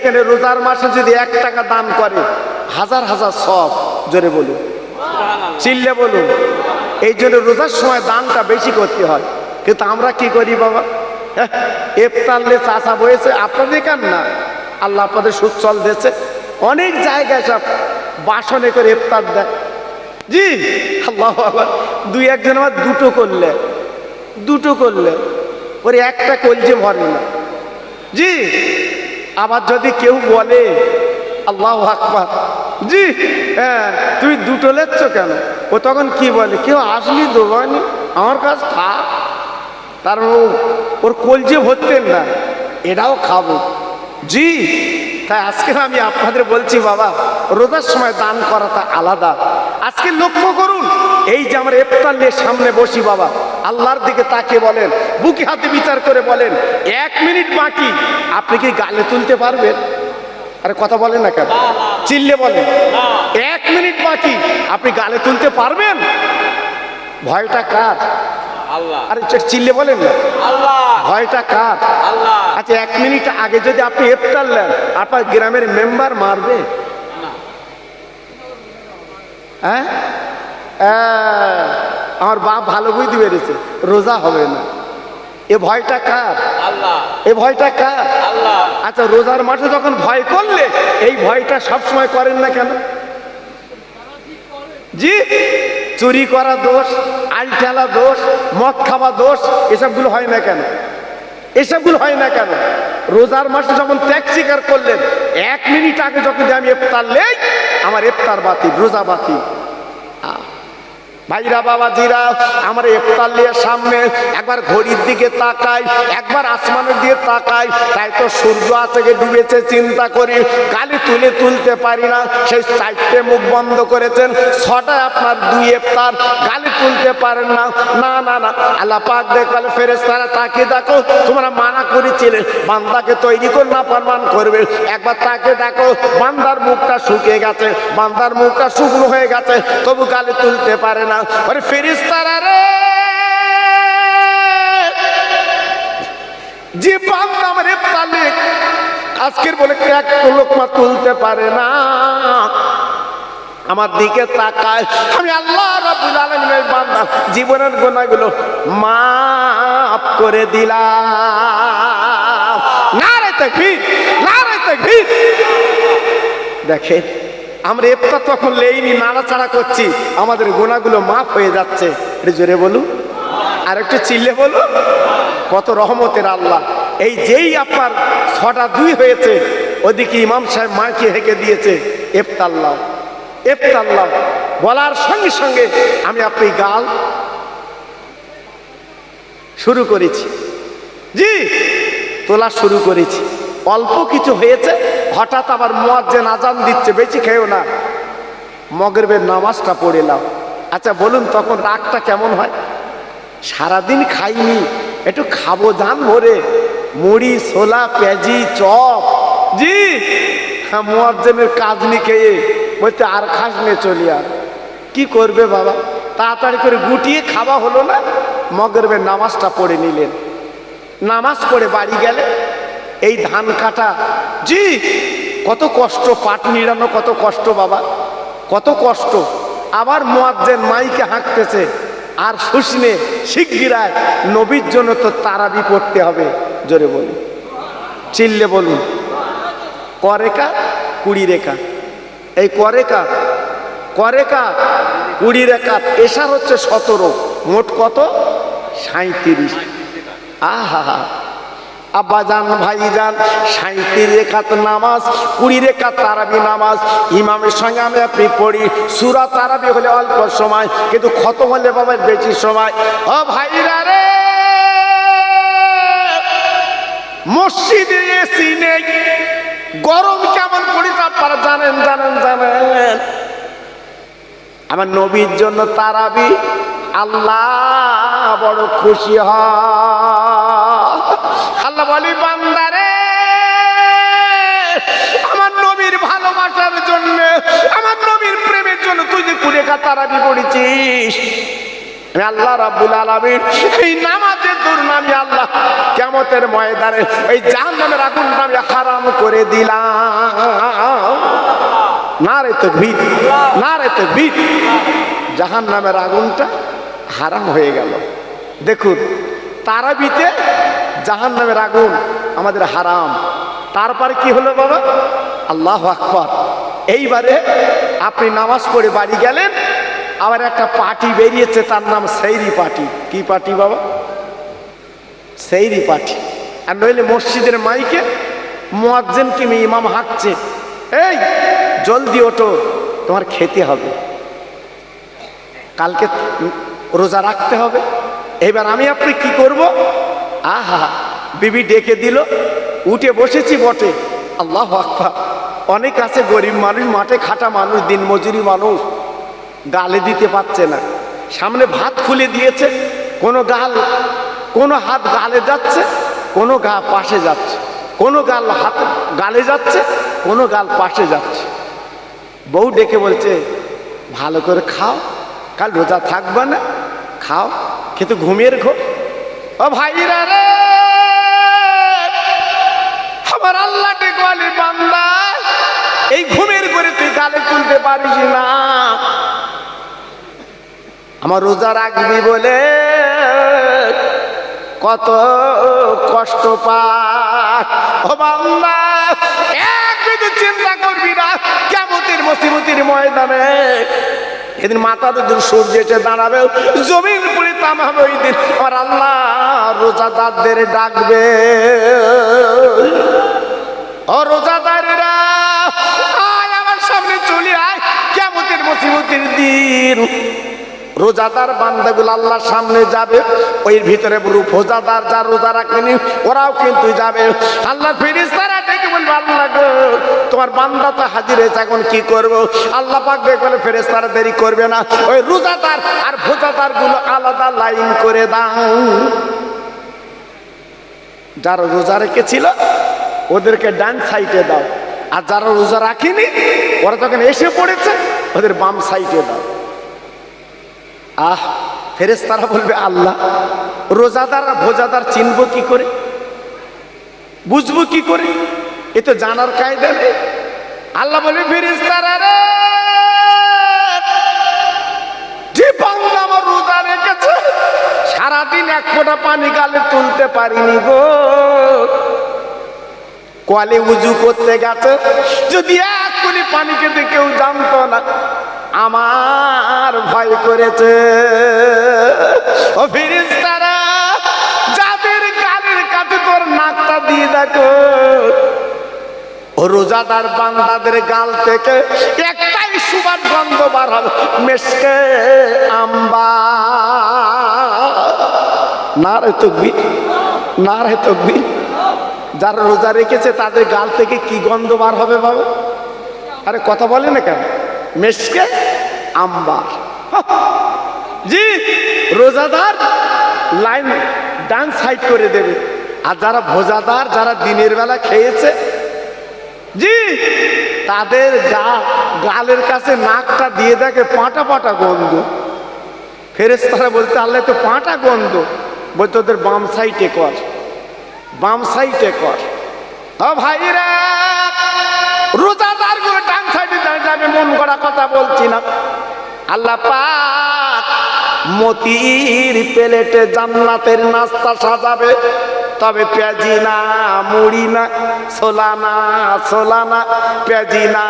দেখেন রোজার মাসে যদি 1 টাকা দান করে হাজার হাজার সওয়াব। জোরে বলুন, চিল্লে বলুন। এই জন্য রোজার সময় দানটা বেশি করতে হয়। কিন্তু আমরা কি করি বাবা, ইফতারলে চাচা বয়েছে, আপনাদের কান না, আল্লাহ আপনাদের সুচ্ছল দিয়েছে, অনেক জায়গায় সব বাসনে করে ইফতার দেয়। জি আল্লাহু আকবার। 2-1 আমার দুটো করলে ওরে একটা কলজে ভরে না। জি আবার যদি কেউ বলে আল্লাহু আকবার, জি হ্যাঁ তুমি দুটো লেচ্ছ কেন, ও তখন কি বলে, কেউ আসলি দোবানি আমার কাছে থাক, তার ওর কলজে ভরতেন না, এটাও খাবো। জি তাই আজকে আমি আপনাদের বলছি বাবা, রোজার সময় দান করাটা আলাদা। আজকে লক্ষ্য করুন, এই যে আমরা ইফতার নিয়ে সামনে বসি বাবা, আল্লাহর দিকে তাকিয়ে বলেন, বুকে হাতে বিচার করে বলেন, 1 মিনিট বাকি, আপনি কি গালে তুলতে পারবেন? আরে কথা বলেন না কেন, চিল্লে বলেন। 1 মিনিট বাকি, আপনি গালে তুলতে পারবেন? ভয়টা কার? আল্লাহ। আরে চিল্লে বলেন না, আল্লাহ। ভয়টা কার? আল্লাহ। আচ্ছা 1 মিনিট আগে যদি আপনি ইফতার নেন, আপনার গ্রামের মেম্বার মারবে? হ্যাঁ, আমার বাপ ভালো বুঝতে পেরেছে, রোজা হবে না। এ ভয়টা কার? আল্লাহ। এ ভয়টা কার? আল্লাহ। আচ্ছা রোজার মাসে যখন ভয় করলে, এই ভয়টা সবসময় করেন না কেন? জি চুরি করা দোষ, আল ঠেলা দোষ, মদ খাওয়া দোষ, এসবগুলো হয় না কেন? এসবগুলো হয় না কেন? রোজার মাসে যখন ত্যাগ স্বীকার করলেন, 1 মিনিট আগে যখন আমি ইফতার নেই, আমার ইফতার বাতিল, রোজা বাতিল। ভাইরা বাবা জিরা, আমার ইফতার নিয়ে সামনে একবার ঘড়ির দিকে তাকাই, একবার আসমানের দিকে তাকাই, তাই তো সূর্য আজকে ডুবেছে চিন্তা করি, গালি তুলতে পারি না। সেই 4টে মুখ বন্ধ করেছেন, 6টায় আপনার 2 ইফতার, গালি তুলতে পারেন না। না না না, আল্লাহ পাক দেখলে ফেরেশতারা তাকিয়ে দেখো, তোমরা মানা করেছিলে বান্দাকে তৈরি করে না প্রমাণ করবে, একবার তাকে দেখো, বান্দার মুখটা শুকিয়ে গেছে, বান্দার মুখটা শুকনো হয়ে গেছে, তবু গালি তুলতে পারে না। আরে ফেরেশতারা রে, যে বান্দা আমার ইফতার আজকের বলে 1 লোকমা তুলতে পারে না, আমার দিকে তাকায়, আমি আল্লাহ রাব্বুল আলামিনের বান্দা জীবনের গুনাহগুলো মাফ করে দিলাম। নারে তাকবীর, নারে তাকবীর। দেখেন আমরা ইফতার তখন লেইনি, নাড়াচাড়া করছি, আমাদের গুনাহগুলো মাফ হয়ে যাচ্ছে। এটা জোরে বলুন, আর একটু চিল্লে বলুন। কত রহমতের আল্লাহ। এই যেই আপনার 6টা 2 হয়েছে, ওদিকে ইমাম সাহেব মাকে হেঁকে দিয়েছে, ইফতার লাও, ইফতার লাও বলার সঙ্গে সঙ্গে আমি আপনি গাল শুরু করেছি। জি তোলা শুরু করেছি, অল্প কিছু হয়েছে, হঠাৎ আবার মুয়াজ্জিন আজান দিচ্ছে, বেশি খেয়েও না, মাগরিবের নামাজটা পড়ে নাও। আচ্ছা বলুন তখন রাগটা কেমন হয়? সারাদিন খাইনি, একটু খাবো জান ভরে, মুড়ি ছোলা পেঁয়াজি চপ। জি মুয়াজ্জিনের কাজ নি খেয়ে বলতে আর খাস নে চলি, আর কি করবে বাবা, তাড়াতাড়ি করে গুটিয়ে খাওয়া হলো না, মাগরিবের নামাজটা পড়ে নিলেন। নামাজ পড়ে বাড়ি গেলে এই ধান কাটা, জি কত কষ্ট, পাট নিড়ানো কত কষ্ট বাবা, কত কষ্ট। আবার মুয়াজ্জিন মাইকে হাঁকতেছে, আর শুশনে শিগগিরায় নবীর জন্য তো তারাবি পড়তে হবে। জোরে বলুন, চিল্লে বলুন। করেকা 20 রেখা, এই করেকা 20 রেখা, এশার হচ্ছে 17, মোট কত? 37। আহা আব্বাজান ভাইজান, 37 রেখাত নামাজ, 20 রেখাত তারাবি নামাজ ইমামের সঙ্গে আমি আপনি পড়ি। সূরা তারাবি হলে অল্প সময়, কিন্তু খতম হলে বাবা বেশি সময়। ও ভাইরা রে, মসজিদে এসি নেই, গরম কেমন পড়েছে আপনারা জানেন জানেন জানেন। আমার নবীর জন্য তারাবি, আল্লাহ বড় খুশি হয়। আল্লাহ বলি বান্দারে, আমার নবীর ভালোবাসার জন্য, আমার নবীর প্রেমের জন্য তুই যে 20 রেখা তারাবি পড়েছিস, আমি আল্লাহ রাব্বুল আলামিন এই নামাজের দুর্নাম আমি আল্লাহ কিয়ামতের ময়দানে এই জাহান্নামের আগুনটা আমি হারাম করে দিলাম। নারে তাকবীর, নারে তাকবীর। জাহান্নামের আগুনটা হারাম হয়ে গেল। দেখুন তারাবিতে জাহান্নামের আগুন আমাদের হারাম। তারপর কি হলো বাবা? আল্লাহু আকবার। এইবারে আপনি নামাজ পড়ে বাড়ি গেলেন, আবার একটা পার্টি বেরিয়েছে, তার নাম সেইরি পার্টি। কি পার্টি বাবা? সেইরি পার্টি। আর নইলে মসজিদের মাইকে মুয়াজ্জিন কি ইমাম হাঁকছে, এই জলদি ওঠো, তোমার খেতে হবে, কালকে রোজা রাখতে হবে। এবার আমি আপনি কি করব? আহা, বিবি ডেকে দিল, উঠে বসেছি বটে, আল্লাহু আকবার। অনেক আছে গরিব মানুষ, মাঠে খাটা মানুষ, দিনমজুরি মানুষ, গালে দিতে পারছে না। সামনে ভাত খুলে দিয়েছে, কোনো হাত গালে যাচ্ছে, কোনো গা পাশে যাচ্ছে, কোনো গাল হাত গালে যাচ্ছে, কোনো গাল পাশে যাচ্ছে। বউ ডেকে বলছে, ভালো করে খাও, কাল রোজা থাকবে না, খাও, কিন্তু ঘুমের ঘোর। ও ভাইরা রে, আমার আল্লাহ ডেকে বলে, বান্দা এই ঘুমের ঘরে তুই গালে তুলতে পারিস না, আমার রোজা রাখবি বলে কত কষ্ট পায়। ও বান্দা এক বিন্দু চিন্তা করবি না, কিয়ামতের মুসিবতের ময়দানে এদিন মাথার উপর সূর্য এসে দাঁড়াবে, জমিন পুরি তাম হবে। ওই দিন আমার আল্লাহ রোজাদারদের ডাকবে, ও রোজাদারেরা আয় আমার সামনে চলে আয়, কিয়ামতের মুসিবতের দিন রোজাদার বান্দাগুলো আল্লাহর সামনে যাবে। ওই ভিতরে রোজাদার যা রোজা রাখেনি ওরাও কিন্তু যাবে। আল্লাহর ফেরেশতারা ডেকে বলবে, আল্লাহ গো তোমার বান্দা তো হাজির হয়েছে, এখন কি করব? আল্লাহ পাক বলে, ফেরেশতারা দেরি করবে না, ওই রোজাদার আর ভোজাদার গুলো আলাদা লাইন করে দাও। যারা রোজা রেখেছিল ওদেরকে ডান সাইডে দাও, আর যারা রোজা রাখেনি ওরা যখন এসে পড়েছে ওদের বাম সাইডে দাও। আহ, ফেরেশতারা বলবে, আল্লাহ রোজাদার আর ভোজাদার চিনবো কি করে, বুঝবো কি করে? এ তো জানার কায়দা নেই। আল্লাহ বলবে, ফেরেশতারা রে, যে বান্দা আমার রোজা রেখেছে সারাদিন এক ফোঁটা পানি গালে তুলতে পারিনি গো, কলে উজু করতে গেছে, যদি এক কোনি পানি খেতে কেউ জানতো না আমার ভয় করেছে। ও ফেরেশতারা, যাদের গালের কাছে তোর নাকটা দিয়ে দেখো, ও রোজাদার বান্দাদের গাল থেকে একটাই সুবাদ গন্ধ বার হবে, মেশকে আম্বা। নারে তাকবীর, নারে তাকবীর। যারা রোজা রেখেছে তাদের গাল থেকে কি গন্ধ বার হবে বাবা? আরে কথা বলে না কেন? মেশকে আম্বার। জি, রোজাদার লাইন ডান সাইড করে দেবে, আর যারা ভোজাদার, যারা দিনের বেলা খেয়েছে, জি তাদের গালের কাছে নাকটা দিয়ে দেখে পাটা পাটা গন্ধ। ফেরেশতারা বলতে, আল্লাহ তো পাটা গন্ধ, বলতে ওদের বাম সাইডে কর, বাম সাইডে কর। ও ভাইরা, রোজাদার গুলো ডান সাইডে যাবে, মন করা কথা বলছি না। আল্লাহ পাক মতির প্লেটে জান্নাতের নাস্তা সাজাবে, তবে পেঁয়াজি না, মুড়ি না, ছোলা না, ছোলা না, পেঁয়াজি না,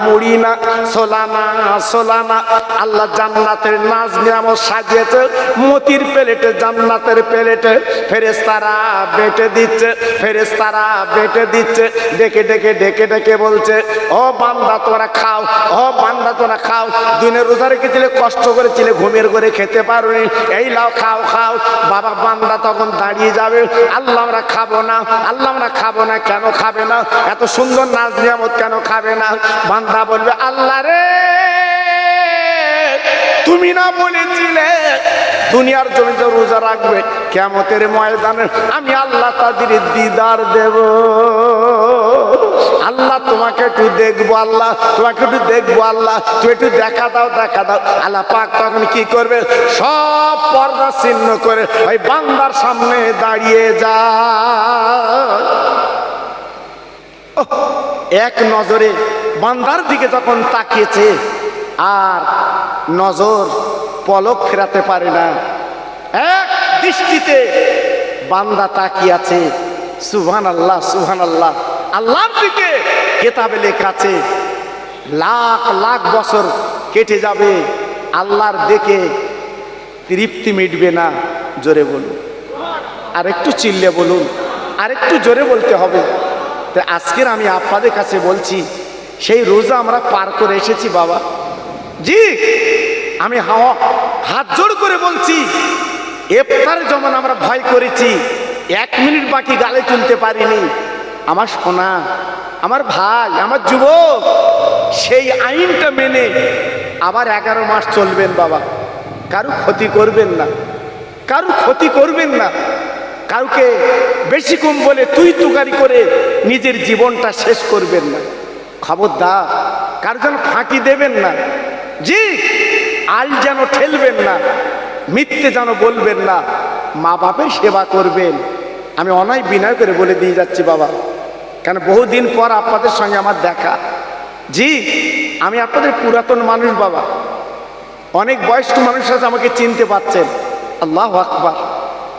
মুড়ি না, ছোলা না, ছোলা না। আল্লাহ জান্নাতের নাজ নিয়ামত সাজিয়েছে মতির প্লেটে, জান্নাতের প্লেটে। ফেরেশতারা বেটে দিচ্ছে, ফেরেশতারা বেটে দিচ্ছে, ডেকে ডেকে ডেকে ডেকে বলছে, ও বান্দা তোরা খাও, ও বান্দা তোরা খাও, দিনে রোজা রেখেছিলে, কষ্ট করেছিলে, ঘুমের ঘরে খেতে পারোনি, এই লাও খাও খাও। বাবা বান্দা তখন দাঁড়িয়ে যাবে, আল্লাহ আমরা খাবো না, আল্লাহ আমরা খাবো না। কেন খাবে না? এত সুন্দর নাজ নিয়ামত কেন খাবে না? বান্দা বলবে, আল্লাহ রে তুমি না বলেছিলে দুনিয়ার জমিতে রোজা রাখবে, কিয়ামতের ময়দানে আমি আল্লাহ তাদের দিদার দেব। আল্লাহ তোমাকে একটু দেখবো, আল্লাহ তোমাকে একটু দেখবো, আল্লাহ তুমি একটু দেখা দাও, দেখা দাও। আল্লাহ পাক তখন কি করবে? সব পর্দা ছিন্ন করে ওই বান্দার সামনে দাঁড়িয়ে যায়। এক নজরে বান্দার দিকে যখন তাকিয়েছে, আর নজর পলক ফেরাতে পারে না, এক দৃষ্টিতে বান্দা তাকিয়ে আছে। সুবহানাল্লাহ, সুবহানাল্লাহ। আল্লাহর দিকে কিতাবে লেখা আছে লাখ লাখ বছর কেটে যাবে, আল্লাহর দিকে তৃপ্তি মিটবে না। জোরে বলুন, আর একটু চিল্লে বলুন, আর একটু জোরে বলতে হবে। তো আজকের আমি আপনাদের কাছে বলছি, সেই রোজা আমরা পার করে এসেছি বাবা। জি, আমি হাত জোড় করে বলছি, ইফতার যেমন আমরা ভয় করেছি, 1 মিনিট বাকি গালে তুলতে পারিনি। আমার সোনা, আমার ভাই, আমার যুবক, সেই আইনটা মেনে আবার 11 মাস চলবেন বাবা। কারু ক্ষতি করবেন না, কারু ক্ষতি করবেন না, কাউকে বেশি কম বলে তুই তুকারি করে নিজের জীবনটা শেষ করবেন না। খবরদার, কারো যেন ফাঁকি দেবেন না। জি, আল যেন ঠেলবেন না, মিথ্যে যেন বলবেন না, মা বাপের সেবা করবেন। আমি অনয় বিনয় করে বলে দিয়ে যাচ্ছি বাবা, কেন বহুদিন পর আপনাদের সঙ্গে আমার দেখা। জি, আমি আপনাদের পুরাতন মানুষ বাবা, অনেক বয়স্ক মানুষ আছে, আমাকে চিনতে পারছেন। আল্লাহু আকবার।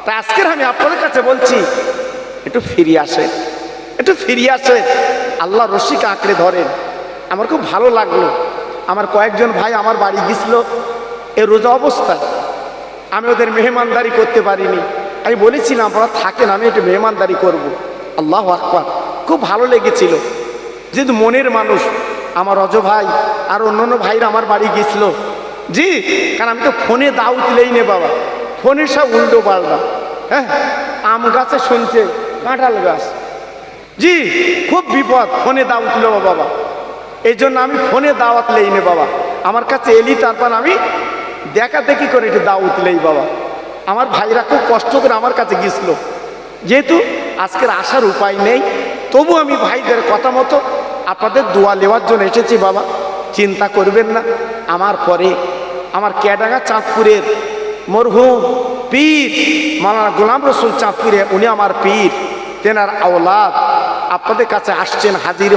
তা আজকের আমি আপনাদের কাছে বলছি, একটু ফিরিয়ে আসেন, একটু ফিরিয়ে আসেন, আল্লাহ রশিকে আঁকড়ে ধরেন। আমার খুব ভালো লাগলো, আমার কয়েকজন ভাই আমার বাড়ি গেছিল এ রোজা অবস্থায়, আমি ওদের মেহমানদারি করতে পারিনি। আমি বলেছিলাম আপনারা থাকেন, আমি একটু মেহমানদারি করব। আল্লাহু আকবার, খুব ভালো লেগেছিল। যেহেতু মনের মানুষ আমার অজ ভাই আর অন্য ভাইরা আমার বাড়ি গেছিল। জি, কারণ আমি তো ফোনে দাওয়াত লেই নে বাবা, ফোনের সব উল্টো পাল্টা। হ্যাঁ, আম গাছে শুনছে কাঁঠাল গাছ। জি, খুব বিপদ, ফোনে দাওয়াত লো বাবা। এই জন্য আমি ফোনে দাওয়াত লেই নে বাবা, আমার কাছে এলি তারপর আমি দেখা দেখি করে একটু দাওয়াত লেই বাবা। আমার ভাইরা খুব কষ্ট করে আমার কাছে গেছিল, যেহেতু আজকের আসার উপায় নেই, তবু আমি ভাইদের কথা মতো আপনাদের দোয়া নেওয়ার জন্য এসেছি বাবা। চিন্তা করবেন না। আমার পরে আমার ক্যাডাঙ্গা চাঁদপুরের মরহুম পীর মাওলানা গোলাম রসুল চাঁদপুরে, উনি আমার পীর, তেনার আওলাদ আপনাদের কাছে আসছেন, হাজির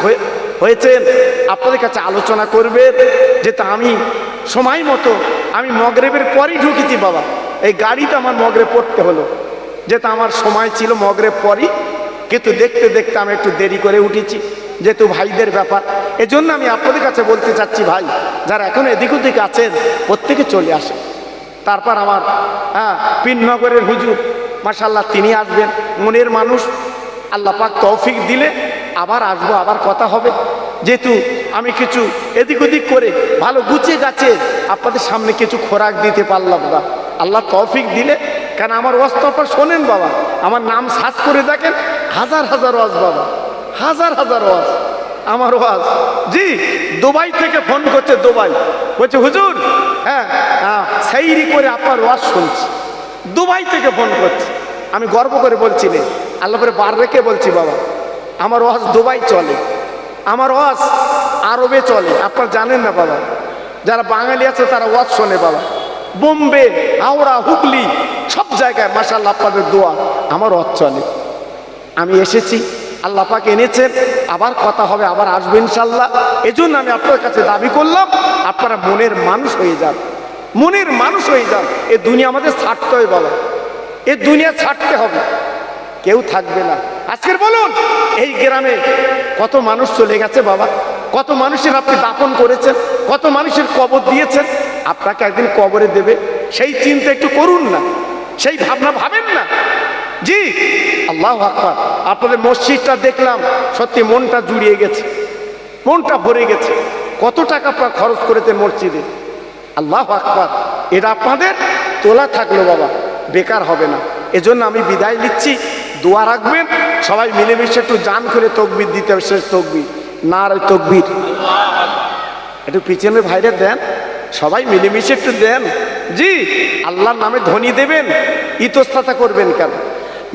হয়েছেন, আপনাদের কাছে আলোচনা করবেন। যেটা আমি সময় মতো আমি মগরিবের পরই ঢুকেছি বাবা, এই গাড়িতে আমার মগরিব পড়তে হলো, যেটা আমার সময় ছিল মগরিব পরই, কিন্তু দেখতে দেখতে আমি একটু দেরি করে উঠেছি, যেহেতু ভাইদের ব্যাপার। এজন্য আমি আপনাদের কাছে বলতে চাচ্ছি ভাই, যারা এখন এদিক ওদিক আছেন প্রত্যেকে চলে আসে। তারপর আমার পীরনগরের হুজুর মাশাআল্লাহ তিনি আসবেন, মনের মানুষ, আল্লাহ পাক তৌফিক দিলে আবার আসবো, আবার কথা হবে। যেহেতু আমি কিছু এদিক ওদিক করে ভালো গুছিয়ে গাছে আপনাদের সামনে কিছু খোরাক দিতে পারলাম না, আল্লাহ তৌফিক দিলে। কেন আমার ওয়াজ তো আপনার শোনেন বাবা, আমার নাম সার্চ করে দেখেন, হাজার হাজার ওয়াজ বাবা, হাজার হাজার ওয়াজ আমার ওয়াজ। জি, দুবাই থেকে ফোন করছে, দুবাই বলছে হুজুর হ্যাঁ সেইরি করে আপনার ওয়াজ শুনছি, দুবাই থেকে ফোন করছে। আমি গর্ব করে বলছি রে, আল্লাহ করে বার রেখে বলছি বাবা, আমার ওয়াজ দুবাই চলে, আমার ওয়াজ আরবে চলে, আপনারা জানেন না বাবা। যারা বাঙালি আছে তারা ওয়াজ শোনে বাবা, বোম্বে, হাওড়া, হুগলি, সব জায়গায় মাশাআল্লাহ আপনাদের দোয়া আমার ওয়াজ চলে। আমি এসেছি, আল্লাহ পাক এনেছেন, আবার কথা হবে, আবার আসবে ইনশাল্লাহ। এজন্য আমি আপনার কাছে দাবি করলাম, আপনারা মনের মানুষ হয়ে যান, মনের মানুষ হয়ে যান। এ দুনিয়া আমাদের ছাড়তে হয় বাবা, এ দুনিয়া ছাড়তে হবে, কেউ থাকবে না। আজকের বলুন এই গ্রামে কত মানুষ চলে গেছে বাবা, কত মানুষের আপনি দাফন করেছেন, কত মানুষের কবর দিয়েছেন, আপনাকে একদিন কবরে দেবে, সেই চিন্তা একটু করুন না, সেই ভাবনা ভাবেন না। জি, আল্লাহু আকবার। আপনাদের মসজিদটা দেখলাম, সত্যি মনটা জুড়িয়ে গেছে, মনটা ভরে গেছে। কত টাকা আপনারা খরচ করেছেন মসজিদে, আল্লাহু আকবার। এটা আপনাদের তোলা থাকলো বাবা, বেকার হবে না। এজন্য আমি বিদায় নিচ্ছি, দোয়া রাখবেন, সবাই মিলেমিশে একটু জান করে তকবির দিতে হবে, শেষ তকবির, নারে তকবির। একটু পিছনে ভাইরে দেন, সবাই মিলেমিশে একটু দেন। জি, আল্লাহর নামে ধ্বনি দেবেন, ইতস্ততা করবেন কেন?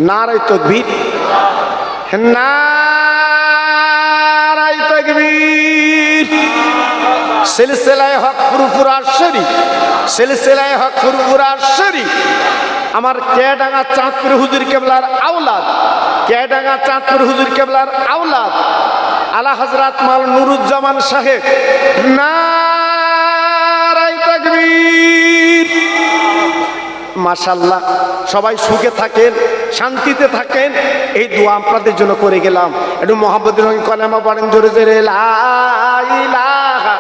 নারায়ে তাকবীর, নারায়ে তাকবীর। সিলসিলায়ে হক ফুরফুরা শরীফ, সিলসিলায়ে হক ফুরফুরা শরীফ। আমার কেডাঙ্গা চাঁদপুর হুজুর কেবলার আওলাদ, কেডাঙ্গা চাঁদপুর হুজুর কেবলার আওলাদ আলা হযরত মাল নুরুজ্জামান সাহেব। নারায়ে তাকবীর। মাশাআল্লাহ, সবাই সুখে থাকেন, শান্তিতে থাকেন, এই দোয়া আপনাদের জন্য করে গেলাম। একটু মুহাব্বতের সঙ্গে কলেমা পড়েন জোরে জোরে, লা ইলাহা,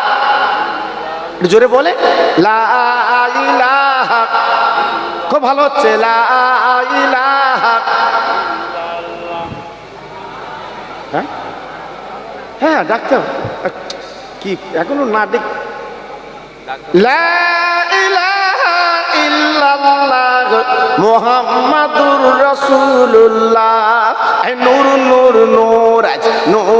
জোরে বলে লা ইলাহা। খুব ভালো হচ্ছে, লা ইলাহা। হ্যাঁ হ্যাঁ, ডাক্তার কি এখনো না দেখ। লা ইলাহা ইল্লাল্লাহ মুহাম্মাদুর রাসূলুল্লাহ। নূর নূর নূর নূর।